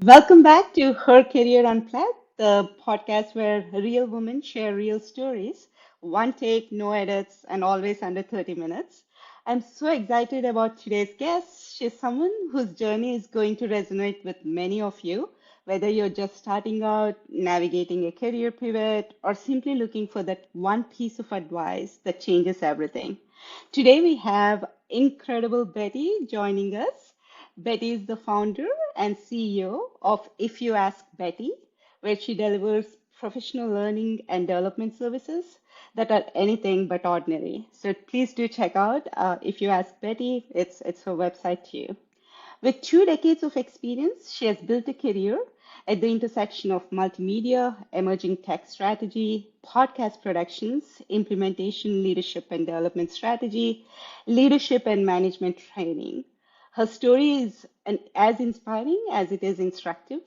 Welcome back to Her Career Unplugged, the podcast where real women share real stories, one take, no edits, and always under 30 minutes. I'm so excited about today's guest. She's someone whose journey is going to resonate with many of you, whether you're just starting out, navigating a career pivot, or simply looking for that one piece of advice that changes everything. Today we have incredible Betty joining us. Betty is the founder and CEO of If You Ask Betty, where she delivers professional learning and development services that are anything but ordinary. So please do check out If You Ask Betty. It's her website too. With 2 decades of experience, she has built a career at the intersection of multimedia, emerging tech strategy, podcast productions, implementation, leadership and development strategy, leadership and management training. Her story is as inspiring as it is instructive.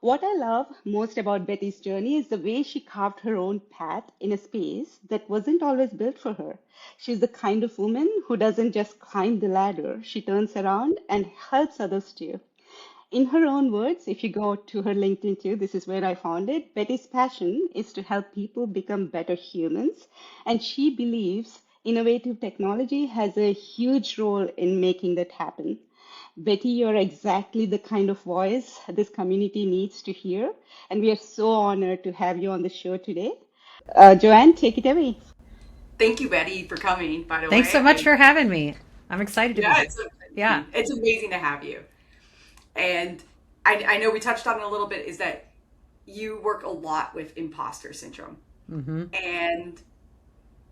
What I love most about Betty's journey is the way she carved her own path in a space that wasn't always built for her. She's the kind of woman who doesn't just climb the ladder, she turns around and helps others too. In her own words, if you go to her LinkedIn too, this is where I found it. Betty's passion is to help people become better humans, and she believes innovative technology has a huge role in making that happen. Betty, you're exactly the kind of voice this community needs to hear, and we are so honored to have you on the show today. Joanne, take it away. Thank you, Betty, for coming. By the Thanks so way, much for having me. I'm excited to be yeah, here. it's Yeah. amazing. It's amazing to have you. And I know we touched on it a little bit. Is that you work a lot with imposter syndrome, hmm and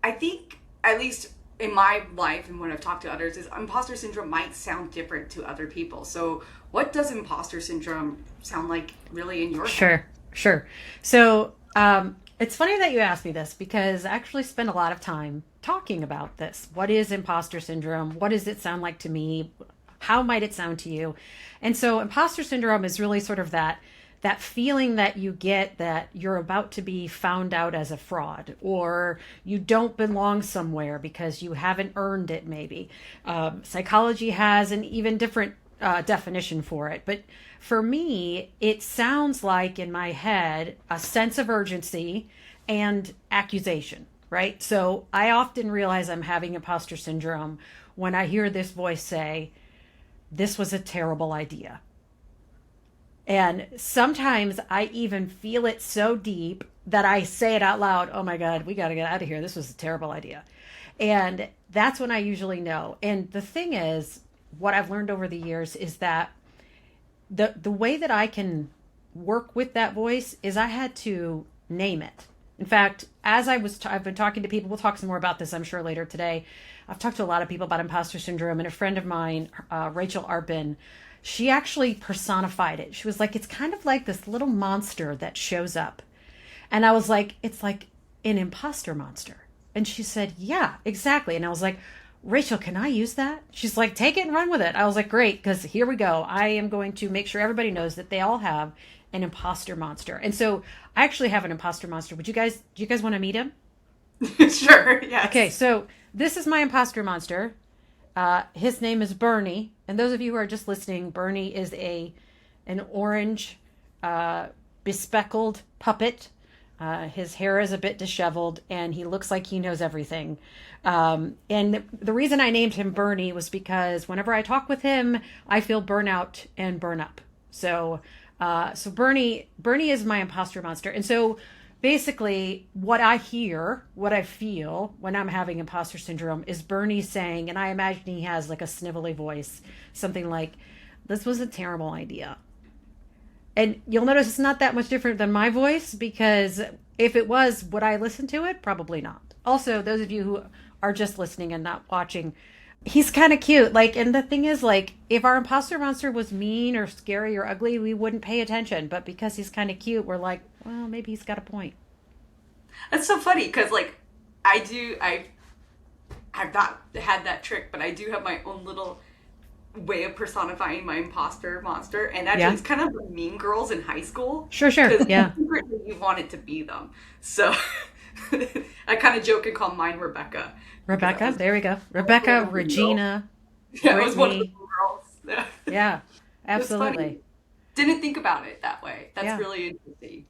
I think at least in my life and when I've talked to others, is imposter syndrome might sound different to other people. So, what does imposter syndrome sound like really in your head? Sure. So it's funny that you asked me this because I actually spend a lot of time talking about this. What is imposter syndrome? What does it sound like to me? How might it sound to you? And so, imposter syndrome is really sort of that feeling that you get that you're about to be found out as a fraud or you don't belong somewhere because you haven't earned it maybe. Psychology has an even different definition for it, but for me it sounds like in my head a sense of urgency and accusation, right? So I often realize I'm having imposter syndrome when I hear this voice say, this was a terrible idea. And sometimes I even feel it so deep that I say it out loud. Oh my God, we got to get out of here. This was a terrible idea. And that's when I usually know. And the thing is, what I've learned over the years is that the way that I can work with that voice is I had to name it. In fact, I've been talking to people. We'll talk some more about this, I'm sure, later today. I've talked to a lot of people about imposter syndrome, and a friend of mine, Rachel Arpin, she actually personified it. She was like, it's kind of like this little monster that shows up. And I was like, it's like an imposter monster. And she said, yeah, exactly. And I was like, Rachel, can I use that? She's like, take it and run with it. I was like, great, because here we go. I am going to make sure everybody knows that they all have an imposter monster. And so I actually have an imposter monster. Do you guys want to meet him? Sure. Okay, Yes. so this is my imposter monster. His name is Burnie, and those of you who are just listening, Burnie is a an orange, uh, bespeckled puppet. His hair is a bit disheveled, and he looks like he knows everything. And the reason I named him Burnie was because whenever I talk with him, I feel burnout and burn up. So Burnie is my imposter monster, and so basically what I hear, what I feel when I'm having imposter syndrome is Bernie saying, and I imagine he has like a snivelly voice, something like, this was a terrible idea. And you'll notice it's not that much different than my voice because if it was, would I listen to it? Probably not. Also, those of you who are just listening and not watching, he's kind of cute. Like, and the thing is, like, if our imposter monster was mean or scary or ugly, we wouldn't pay attention. But because he's kind of cute, we're like, well, maybe he's got a point. That's so funny because like I've not had that trick, but I do have my own little way of personifying my imposter monster, and actually Yeah. it's kind of the mean girls in high school Sure. because Yeah. secretly you wanted to be them. So I kind of joke and call mine Rebecca because I Rebecca. was There we go. one of Rebecca, the mean girls. Regina, Yeah, I was one of the Brittany. mean girls. Yeah. Yeah. That's funny. Absolutely. Didn't think about it that way. That's Yeah. really interesting.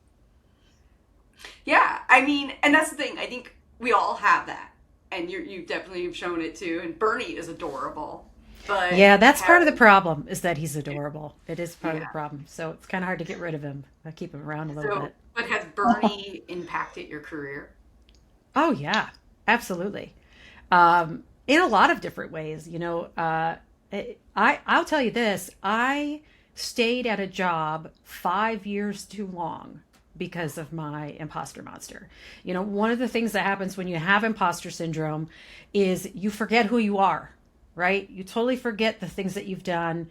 Yeah, I mean, and that's the thing. I think we all have that, and you definitely have shown it too. And Burnie is adorable, but Yeah, that's part of the Harry, problem is that he's adorable. It is part of the yeah. problem. So it's kind of hard to get rid of him. I keep him around a little So, bit. but has Burnie impacted your career? Oh, yeah, absolutely. In a lot of different ways. I'll tell you this. I stayed at a job 5 years too long because of my imposter monster. One of the things that happens when you have imposter syndrome is you forget who you are, right? You totally forget the things that you've done.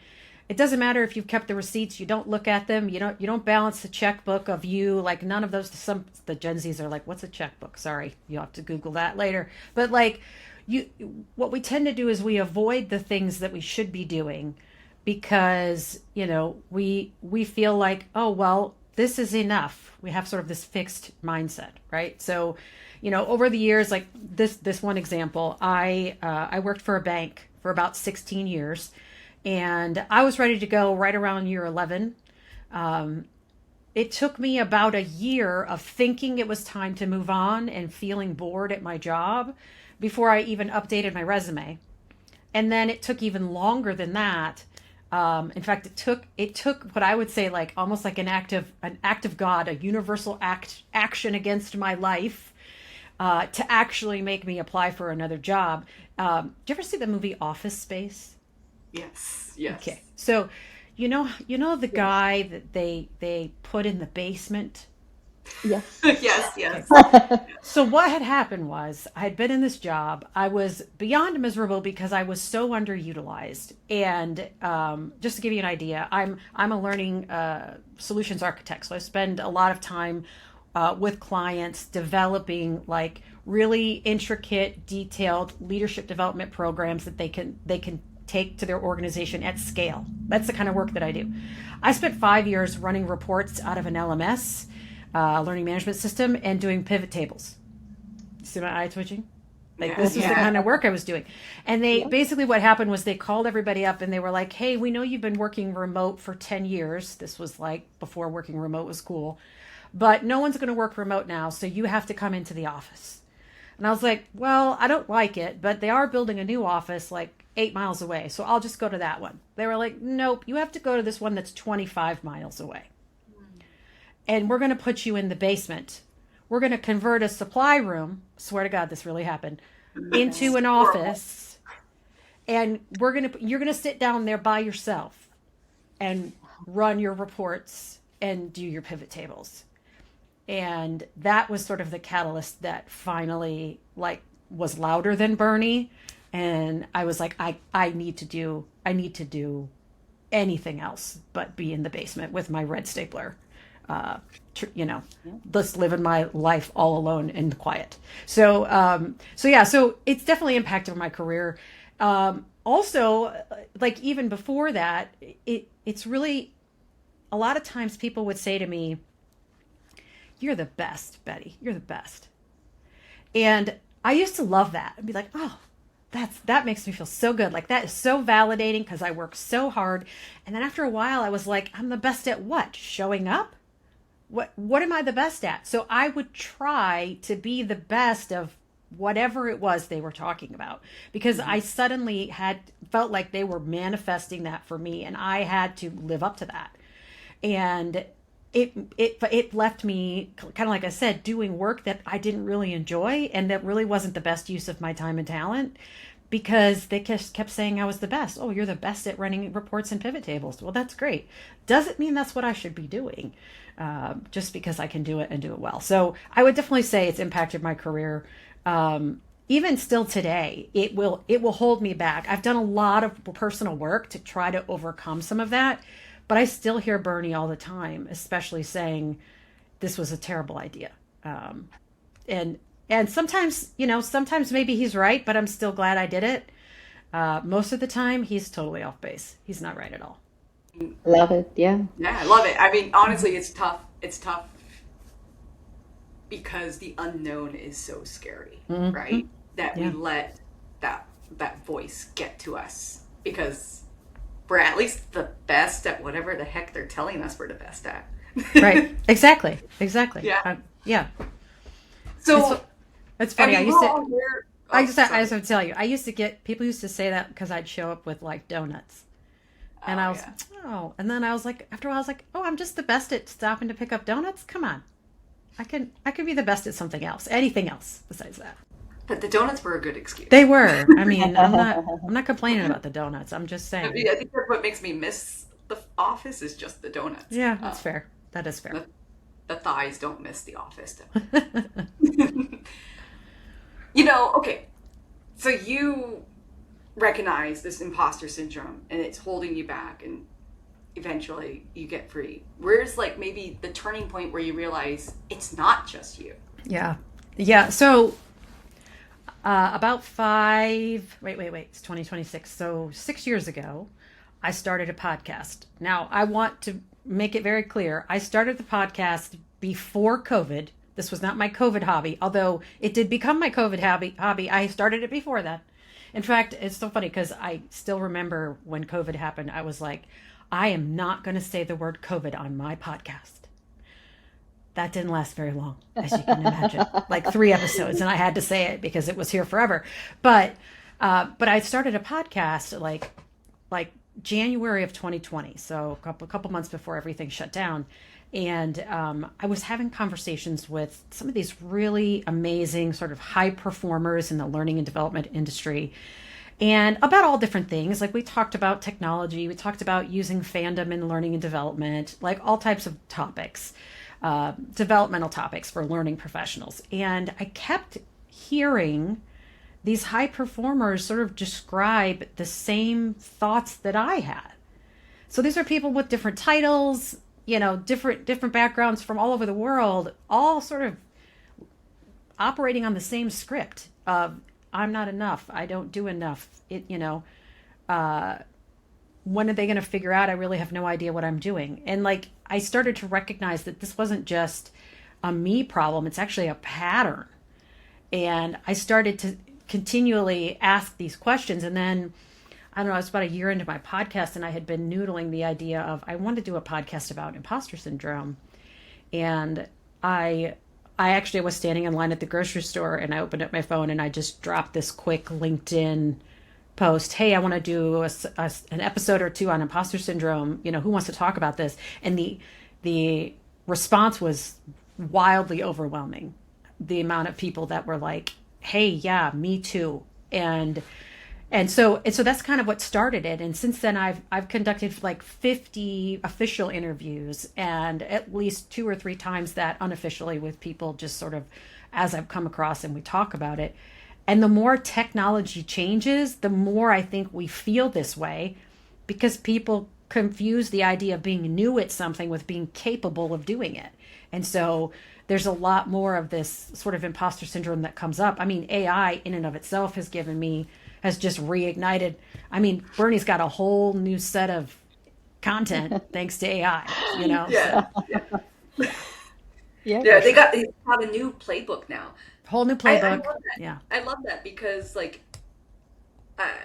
It doesn't matter if you've kept the receipts, you don't look at them, you don't balance the checkbook of you, like none of those. Some the Gen Zs are like, what's a checkbook? Sorry, you'll have to Google that later. But like you what we tend to do is we avoid the things that we should be doing because, we feel like, oh well, this is enough. We have sort of this fixed mindset, right? So, over the years, like this one example, I worked for a bank for about 16 years. And I was ready to go right around year 11. It took me about a year of thinking it was time to move on and feeling bored at my job before I even updated my resume. And then it took even longer than that. In fact, it took what I would say like almost like an act of God, a universal action against my life, to actually make me apply for another job. Do you ever see the movie Office Space? Yes, yes, Okay. So, you know the guy that they put in the basement. Yes. yes, Okay. yes. So what had happened was I had been in this job. I was beyond miserable because I was so underutilized. And just to give you an idea, I'm a learning solutions architect. So I spend a lot of time with clients developing like really intricate, detailed leadership development programs that they can take to their organization at scale. That's the kind of work that I do. I spent 5 years running reports out of an LMS, learning management system, and doing pivot tables. See my eye twitching? Like Yeah, this was the yeah. kind of work I was doing. And they Yeah. basically what happened was they called everybody up and they were like, "Hey, we know you've been working remote for 10 years." This was like before working remote was cool. But no one's going to work remote now, so you have to come into the office. And I was like, well, I don't like it, but they are building a new office like 8 miles away. So I'll just go to that one. They were like, nope, you have to go to this one that's 25 miles away. And we're going to put you in the basement. We're going to convert a supply room. Swear to God, this really happened, into That's an horrible. office. And you're going to sit down there by yourself and run your reports and do your pivot tables. And that was sort of the catalyst that finally like was louder than Burnie. And I was like, I need to do anything else but be in the basement with my red stapler. Uh, just living my life all alone and quiet. So yeah, so it's definitely impacted my career. Also, like even before that, it's really a lot of times people would say to me, "You're the best, Betty. You're the best." And I used to love that. I'd be like, "Oh, that makes me feel so good. Like that is so validating because I work so hard." And then after a while, I was like, "I'm the best at what? Showing up? What am I the best at?" So I would try to be the best of whatever it was they were talking about because I suddenly had felt like they were manifesting that for me and I had to live up to that. And it left me kind of like I said doing work that I didn't really enjoy and that really wasn't the best use of my time and talent because they kept saying I was the best. Oh, you're the best at running reports and pivot tables. Well, that's great. Doesn't mean that's what I should be doing, just because I can do it and do it well. So I would definitely say it's impacted my career. Even still today, it will hold me back. I've done a lot of personal work to try to overcome some of that, but I still hear Burnie all the time, especially saying this was a terrible idea. And sometimes, sometimes maybe he's right, but I'm still glad I did it. Most of the time, he's totally off base. He's not right at all. Love it. Yeah. Yeah, I love it. I mean, honestly, it's tough. It's tough because the unknown is so scary, Mm-hmm. right? That we Yeah. let that voice get to us because we're at least the best at whatever the heck they're telling us we're the best at. Right. Exactly. Yeah. Yeah. So, It's I funny. mean, we're all here. I Oh, just have sorry. to tell you, people used to say that because I'd show up with like donuts. And Oh, I was, yeah. oh, and then I was like, after a while, I was like, oh, I'm just the best at stopping to pick up donuts. Come on. I could be the best at something else, anything else besides that. But the donuts were a good excuse. They were. I mean, I'm not complaining about the donuts. I'm just I saying. mean, I think that's what makes me miss the office is just the donuts. Yeah, that's fair. That is fair. The thighs don't miss the office. Okay. So you recognize this imposter syndrome and it's holding you back and eventually you get free. Where's like maybe the turning point where you realize it's not just you? Yeah. Yeah. So about it's 2026. So 6 years ago, I started a podcast. Now, I want to make it very clear. I started the podcast before COVID. This was not my COVID hobby, although it did become my COVID hobby. I started it before that. In fact, it's so funny because I still remember when COVID happened, I was like, I am not going to say the word COVID on my podcast. That didn't last very long, as you can imagine, like 3 episodes, and I had to say it because it was here forever. But I started a podcast like January of 2020, so a couple months before everything shut down, and I was having conversations with some of these really amazing sort of high performers in the learning and development industry. And about all different things. Like we talked about technology, we talked about using fandom in learning and development, like all types of topics, developmental topics for learning professionals. And I kept hearing these high performers sort of describe the same thoughts that I had. So these are people with different titles, different backgrounds from all over the world, all sort of operating on the same script of I'm not enough. I don't do enough. When are they going to figure out I really have no idea what I'm doing? And like, I started to recognize that this wasn't just a me problem. It's actually a pattern. And I started to continually ask these questions. And then, I don't know, I was about a year into my podcast and I had been noodling the idea of, I wanted to do a podcast about imposter syndrome. And I actually was standing in line at the grocery store and I opened up my phone and I just dropped this quick LinkedIn post. Hey, I want to do an episode or two on imposter syndrome. Who wants to talk about this? And the response was wildly overwhelming. The amount of people that were like, hey, yeah, me too. And so that's kind of what started it. And since then I've conducted like 50 official interviews and at least 2 or 3 times that unofficially with people just sort of as I've come across and we talk about it. And the more technology changes, the more I think we feel this way because people confuse the idea of being new at something with being capable of doing it. And so there's a lot more of this sort of imposter syndrome that comes up. I mean, AI in and of itself has just reignited. I mean, Burnie's got a whole new set of content thanks to AI, Yeah. So. Yeah, they got a new playbook now. Whole new I playbook. love that. Yeah. I love that because like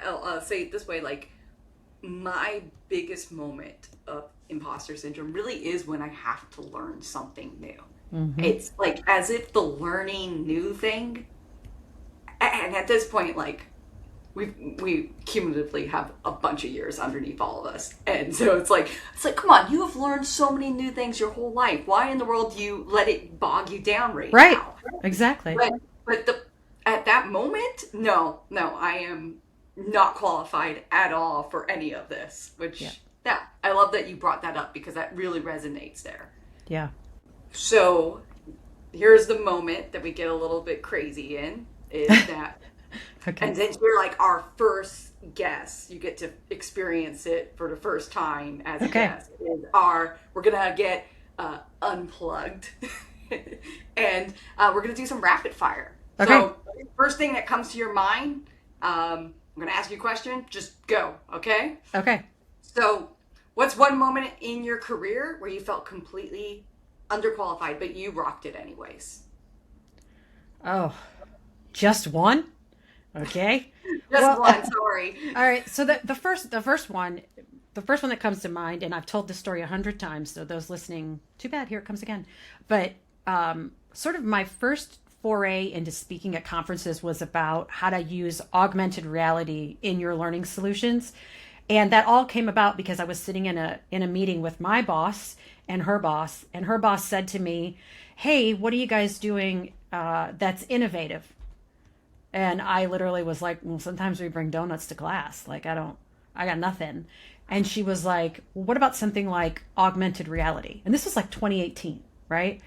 I'll say it this way, like my biggest moment of imposter syndrome really is when I have to learn something new. Mm-hmm. It's like as if the learning new thing, and at this point, like we cumulatively have a bunch of years underneath all of us, and so it's like come on, you have learned so many new things your whole life. Why in the world do you let it bog you down right now? Exactly. But at that moment, no, I am not qualified at all for any of this. Which I love that you brought that up because that really resonates there. Yeah. So here's the moment that we get a little bit crazy in is that Okay. and then you're like our first guest. You get to experience it for the first time as a guest. We're gonna get unplugged, and we're gonna do some rapid fire. Okay. So first thing that comes to your mind, I'm gonna ask you a question. Just go, okay? Okay. So, what's one moment in your career where you felt completely underqualified, but you rocked it anyways? Oh, just one? Okay. Just one, sorry. All right. So the first one, the first one that comes to mind, and I've told this story 100 times, so those listening, too bad, here it comes again. But sort of my first foray into speaking at conferences was about how to use augmented reality in your learning solutions. And that all came about because I was sitting in a meeting with my boss, and her boss said to me, "Hey, what are you guys doing that's innovative?" And I literally was like, "Well, sometimes we bring donuts to class. Like, I got nothing." And she was like, "Well, what about something like augmented reality?" And this was like 2018, right?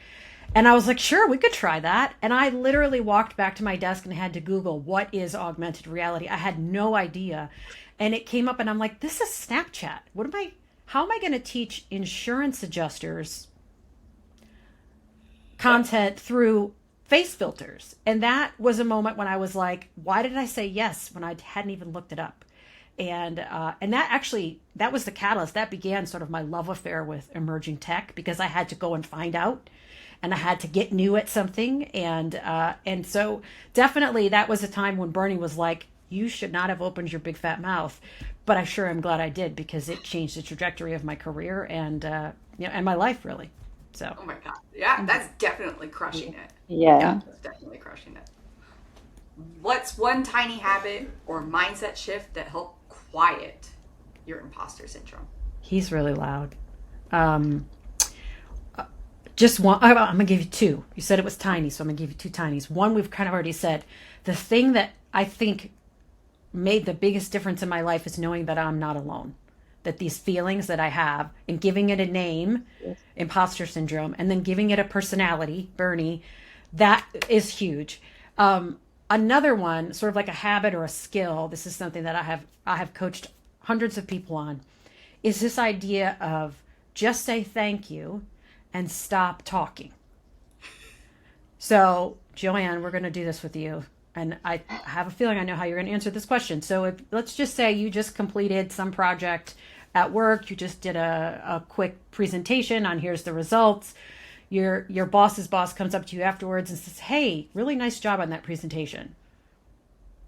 And I was like, "Sure, we could try that." And I literally walked back to my desk and had to Google, what is augmented reality? I had no idea. And it came up, and I'm like, this is Snapchat. How am I going to teach insurance adjusters content through face filters? And that was a moment when I was like, why did I say yes when I hadn't even looked it up? And that was the catalyst. That began sort of my love affair with emerging tech, because I had to go and find out, and I had to get new at something. And so definitely that was a time when Burnie was like, you should not have opened your big fat mouth. But I sure am glad I did, because it changed the trajectory of my career and and my life, really. So. Oh my God. Yeah, that's definitely crushing it. Yeah. That's definitely crushing it. What's one tiny habit or mindset shift that helped quiet your imposter syndrome? He's really loud. Just one. I'm going to give you two. You said it was tiny, so I'm going to give you two tinies. One we've kind of already said. The thing that I think made the biggest difference in my life is knowing that I'm not alone. That these feelings that I have, and giving it a name, yes, imposter syndrome, and then giving it a personality, Burnie, that is huge. Another one, sort of like a habit or a skill, this is something that I have coached hundreds of people on, is this idea of just say thank you and stop talking. So, Joanne, we're going to do this with you. And I have a feeling I know how you're going to answer this question. So let's just say you just completed some project at work. You just did a quick presentation on here's the results. Your boss's boss comes up to you afterwards and says, "Hey, really nice job on that presentation."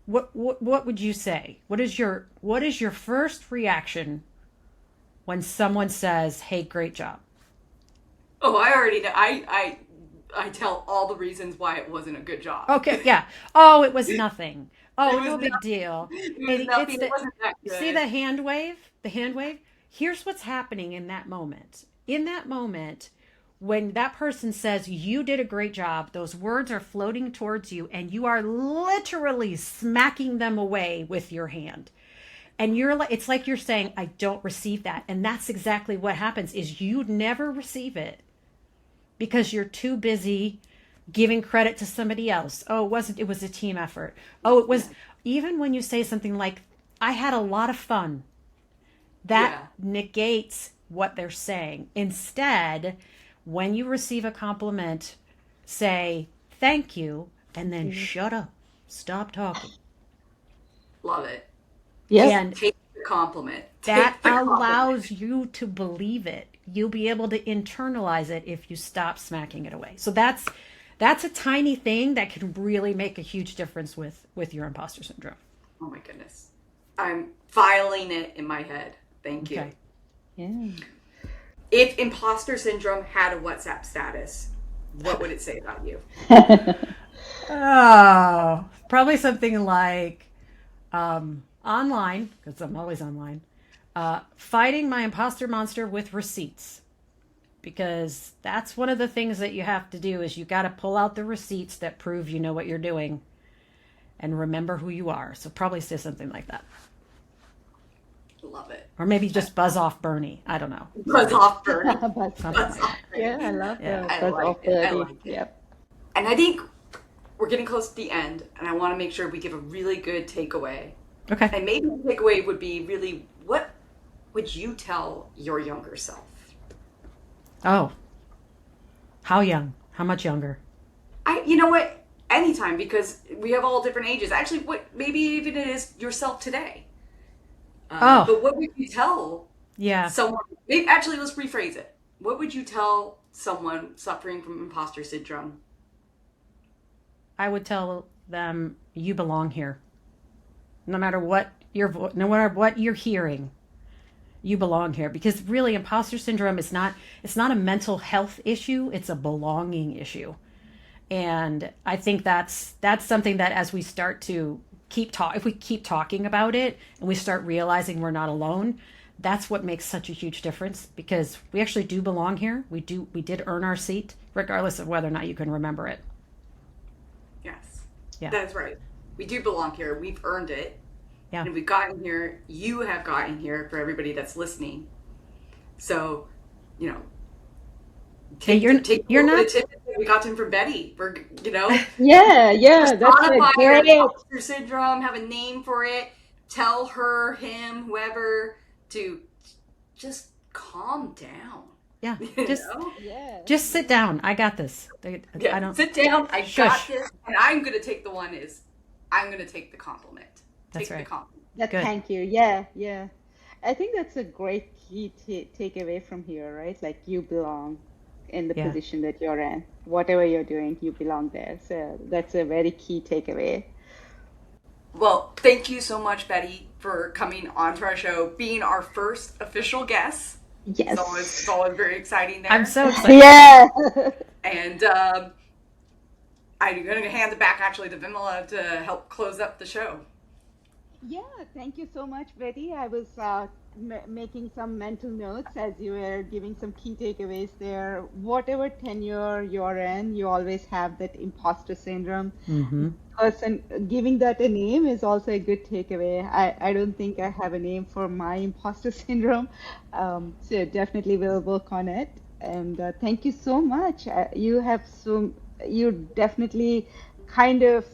What would you say? What is your first reaction when someone says, "Hey, great job"? Oh, I already know. I tell all the reasons why it wasn't a good job. Okay, yeah. Oh, it was nothing. Oh, no big nothing. deal. It was nothing. It wasn't that good. See the hand wave? The hand wave? Here's what's happening in that moment. In that moment, when that person says you did a great job, those words are floating towards you, and you are literally smacking them away with your hand. And it's like you're saying, I don't receive that. And that's exactly what happens, is you never receive it, because you're too busy giving credit to somebody else. Oh, it was a team effort. Oh, it was, even when you say something like, I had a lot of fun, that negates what they're saying. Instead, when you receive a compliment, say thank you, and then shut up. Stop talking. Love it. Yes. And take the compliment. That allows you to believe it. You'll be able to internalize it if you stop smacking it away. So that's a tiny thing that can really make a huge difference with your imposter syndrome. Oh my goodness. I'm filing it in my head. Thank you. Okay. Yeah. If imposter syndrome had a WhatsApp status, what would it say about you? Oh, probably something like online, because I'm always online, fighting my imposter monster with receipts. Because that's one of the things that you have to do, is you got to pull out the receipts that prove you know what you're doing and remember who you are. So probably say something like that. Love it. Or maybe just buzz off Burnie. I don't know. Buzz off Burnie. Yeah, I love that. I like it. I like it. Yep. And I think we're getting close to the end, and I want to make sure we give a really good takeaway. Okay. And maybe the takeaway would be really, what would you tell your younger self? Oh. How young? How much younger? You know what? Anytime, because we have all different ages. Actually, maybe even it is yourself today. But what would you tell someone? Actually, let's rephrase it. What would you tell someone suffering from imposter syndrome? I would tell them, you belong here. No matter what you're hearing, you belong here, because really imposter syndrome is not, it's not a mental health issue, it's a belonging issue. And I think that's something that as we start to if we keep talking about it and we start realizing we're not alone, that's what makes such a huge difference, because we actually do belong here. We did earn our seat regardless of whether or not you can remember it. Yes. Yeah. That's right. We do belong here. We've earned it. Yeah. And we've gotten here. You have gotten here, for everybody that's listening. So, you know, you're not the tip that we got to him from Betty. We're, Yeah, that's a personify your great. imposter syndrome, have a name for it, tell her, him, whoever to just calm down. Yeah. You Just know? Yeah. just sit down. I got this. Yeah, I don't sit down. I got Shush. this. And I'm going to take I'm going to take the compliment. That's Take right. the compliment. Good. Thank you. Yeah. I think that's a great key takeaway from here, right? Like you belong in the Yeah. position that you're in. Whatever you're doing, you belong there. So that's a very key takeaway. Well, thank you so much, Betty, for coming onto our show, being our first official guest. Yes. It's always very exciting there. I'm so excited. Yeah. And I'm going to hand it back actually to Vimala to help close up the show. Yeah, thank you so much, Betty. I was making some mental notes as you were giving some key takeaways there. Whatever tenure you're in, you always have that imposter syndrome. Mm-hmm. Giving that a name is also a good takeaway. I don't think I have a name for my imposter syndrome, so definitely will work on it. And thank you so much. You definitely kind of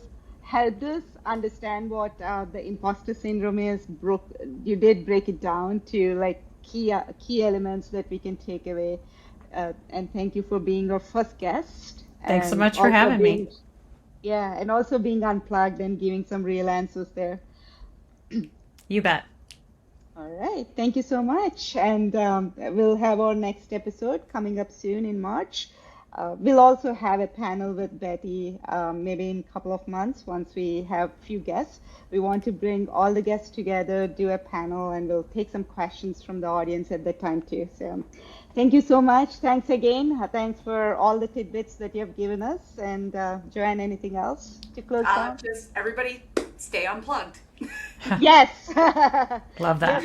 helped us understand what the imposter syndrome is. You did break it down to like key elements that we can take away. And thank you for being our first guest. Thanks so And much for also having me. Yeah, and also being unplugged and giving some real answers there. You bet. All right, thank you so much. And we'll have our next episode coming up soon in March. We'll also have a panel with Betty maybe in a couple of months once we have few guests. We want to bring all the guests together, do a panel, and we'll take some questions from the audience at that time too. So thank you so much. Thanks again. Thanks for all the tidbits that you have given us. And Joanne, anything else to close down? Just everybody stay unplugged. Yes. Love that.